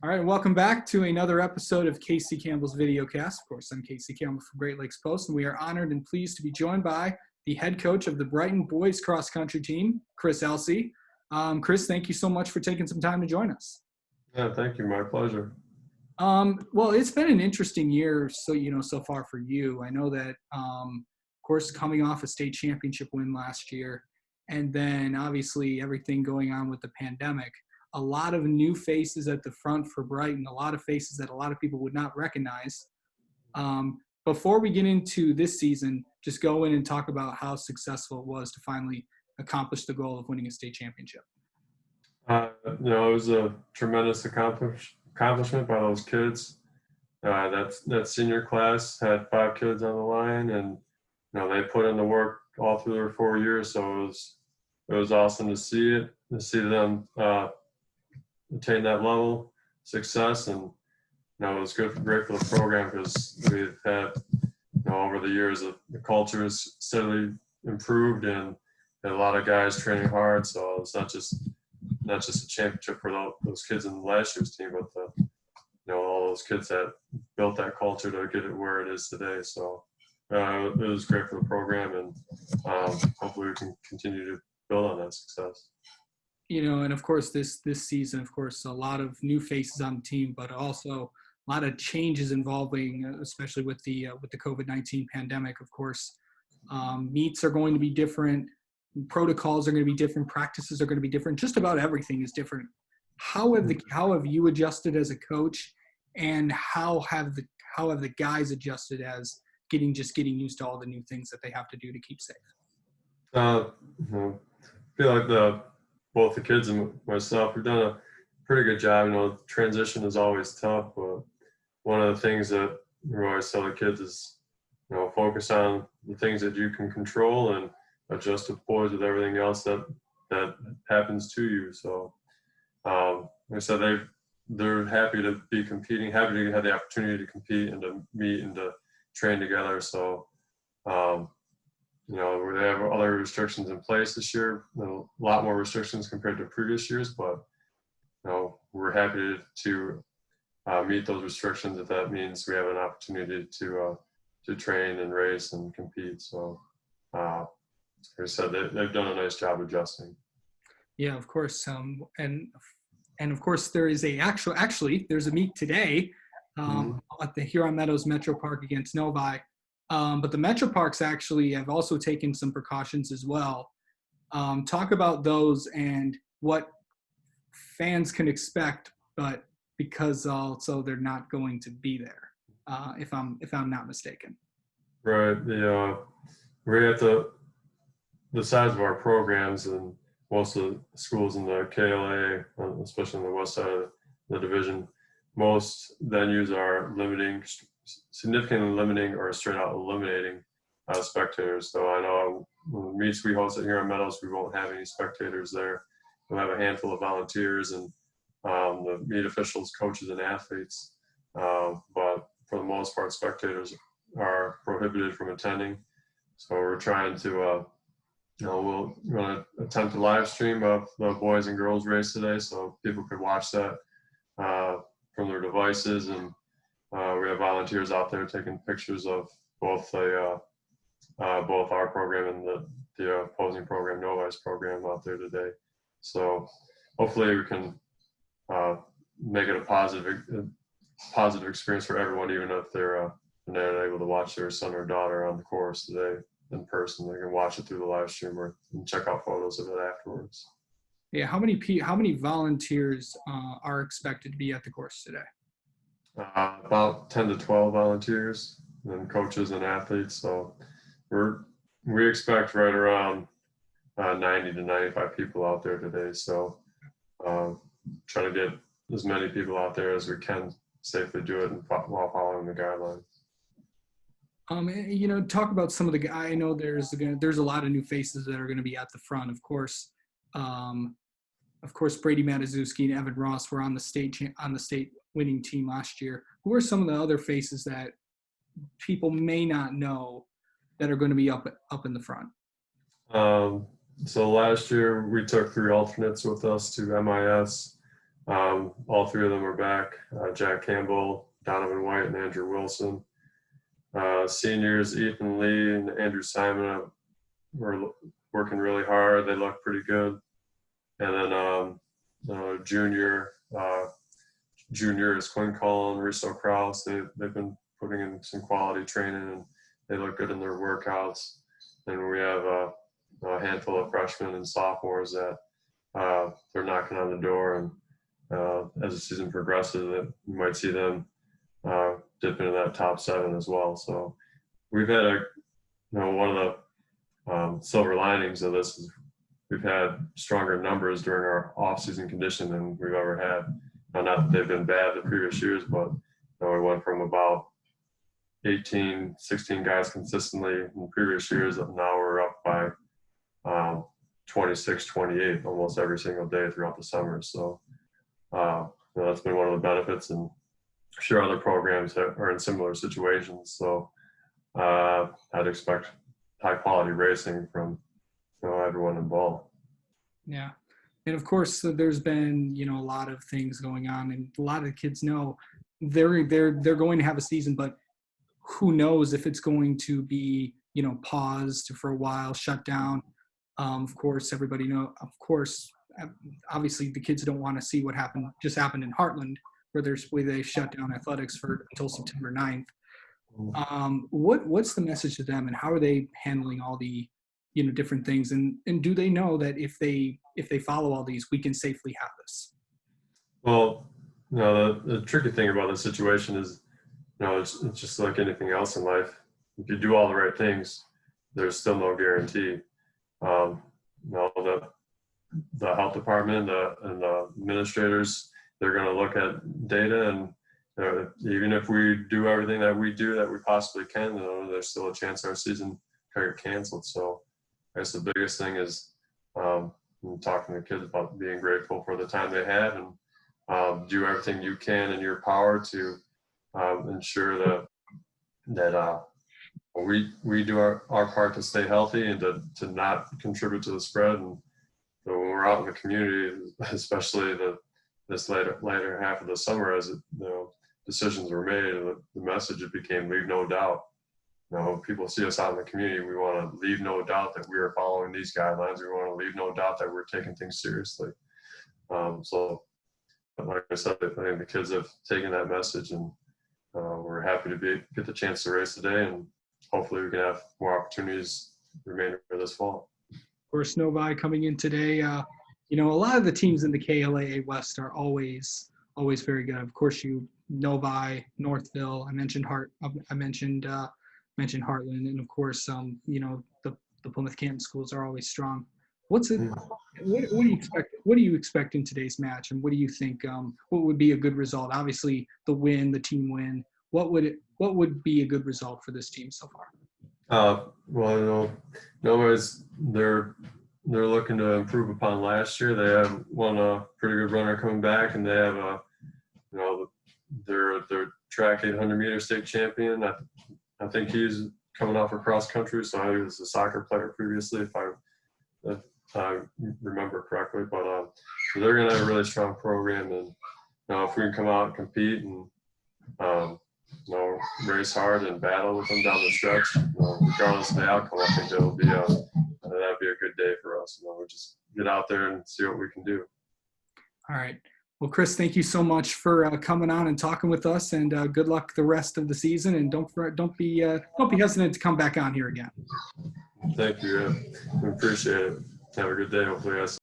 All right, welcome back to another episode of Casey Campbell's Videocast. Of course, I'm Casey Campbell from Great Lakes Post, and we are honored and pleased to be joined by the head coach of the Brighton boys cross country team, Chris Elsey. Chris, thank you so much for taking some time to join us. Yeah, thank you. My pleasure. Well, it's been an interesting year, so far for you. I know that, of course, coming off a state championship win last year, and then obviously everything going on with the pandemic. A lot of new faces at the front for Brighton, a lot of faces that a lot of people would not recognize. Before we get into this season, just go in and talk about how successful it was to finally accomplish the goal of winning a state championship. It was a tremendous accomplishment by those kids. That senior class had 5 kids on the line, and they put in the work all through their 4 years. So it was awesome to see them attain that level of success, and it was great for the program because we've had over the years the culture has steadily improved, and a lot of guys training hard. So it's not just a championship for those kids in last year's team, but all those kids that built that culture to get it where it is today. So it was great for the program, and hopefully we can continue to build on that success. And of course this season, of course, a lot of new faces on the team, but also a lot of changes involving, especially with the COVID-19 pandemic. Of course, meets are going to be different, protocols are going to be different, practices are going to be different. Just about everything is different. How have you adjusted as a coach, and how have the guys adjusted as getting used to all the new things that they have to do to keep safe? I feel like both the kids and myself, we've done a pretty good job. Transition is always tough, but one of the things that we always tell the kids is, focus on the things that you can control and adjust with boys with everything else that happens to you. So, like I said, they're happy to be competing, happy to have the opportunity to compete and to meet and to train together. So, we have other restrictions in place this year, a lot more restrictions compared to previous years, but we're happy to meet those restrictions if that means we have an opportunity to train and race and compete. So, like I said, they've done a nice job adjusting. Yeah, of course. And of course, there is there's a meet today at the Huron Meadows Metro Park against Novi. But the Metro Parks actually have also taken some precautions as well. Talk about those and what fans can expect, but because also they're not going to be there, if I'm not mistaken. Right. We're at the size of our programs, and most of the schools in the KLA, especially on the west side of the division, most venues are significantly limiting or straight out eliminating spectators. So I know when the meets we host at Huron Meadows, we won't have any spectators there. We'll have a handful of volunteers and the meet officials, coaches, and athletes. But for the most part, spectators are prohibited from attending. So we're trying to, we're going to attempt to live stream of the boys and girls race today, so people could watch that from their devices. And we have volunteers out there taking pictures of both our program and the opposing program, Novi's program, out there today. So hopefully we can make it a positive experience for everyone, even if they're not able to watch their son or daughter on the course today in person. They can watch it through the live stream and check out photos of it afterwards. Yeah, how many volunteers are expected to be at the course today? About 10 to 12 volunteers and coaches and athletes. So we expect right around 90 to 95 people out there today. So try to get as many people out there as we can safely do it while following the guidelines. Talk about some of the guys. I know there's a lot of new faces that are going to be at the front. Of course, Brady Matuszewski and Evan Ross were on the state winning team last year. Who are some of the other faces that people may not know that are going to be up in the front? So last year we took 3 alternates with us to MIS. All three of them are back. Jack Campbell, Donovan White, and Andrew Wilson. Seniors Ethan Lee and Andrew Simon were working really hard. They look pretty good. And then junior is Quinn Cullen, Risto Kraus. They've been putting in some quality training, and they look good in their workouts. And we have a handful of freshmen and sophomores that they're knocking on the door. And as the season progresses, you might see them dip into that top 7 as well. So we've had one of the silver linings of this is we've had stronger numbers during our off-season condition than we've ever had. Now, not that they've been bad the previous years, but we went from about 18, 16 guys consistently in previous years. Now we're up by 26, 28 almost every single day throughout the summer. So that's been one of the benefits, and I'm sure other programs are in similar situations. So I'd expect high quality racing from everyone involved. Yeah. And of course, there's been, a lot of things going on, and a lot of the kids know they're going to have a season, but who knows if it's going to be, paused for a while, shut down. Of course, everybody know, obviously the kids don't want to see what happened in Heartland, where they shut down athletics until September 9th. What's the message to them, and how are they handling all the different things, and do they know that if they follow all these, we can safely have this? Well, the tricky thing about this situation is, it's just like anything else in life. If you do all the right things, there's still no guarantee. The health department and the administrators, they're going to look at data, and even if we do everything that we possibly can, there's still a chance our season can get canceled. So I guess the biggest thing is talking to kids about being grateful for the time they have, and do everything you can in your power to ensure that we do our part to stay healthy and to not contribute to the spread. And when we're out in the community, especially this later half of the summer, as decisions were made, the message became leave no doubt. People see us out in the community, we want to leave no doubt that we are following these guidelines. We want to leave no doubt that we're taking things seriously. So like I said, I think the kids have taken that message, and we're happy to get the chance to race today, and hopefully we can have more opportunities remainder for this fall. Of course, Novi coming in today, a lot of the teams in the KLAA West are always very good. Of course, Novi, Northville, I mentioned mentioned Heartland, and of course, the Plymouth Canton schools are always strong. What do you expect? What do you expect in today's match, and what do you think? What would be a good result? Obviously, the team win. What would be a good result for this team so far? Well, Nova's they're looking to improve upon last year. They have a pretty good runner coming back, and they have their track 800 meter state champion. I think he's coming off for cross country, so he was a soccer player previously, if I remember correctly. But so they're going to have a really strong program, and if we can come out and compete and race hard and battle with them down the stretch, regardless of the outcome, I think that'd be a good day for us. We'll just get out there and see what we can do. All right. Well, Chris, thank you so much for coming on and talking with us, and good luck the rest of the season. And don't be hesitant to come back on here again. Thank you. We appreciate it. Have a good day. Hopefully,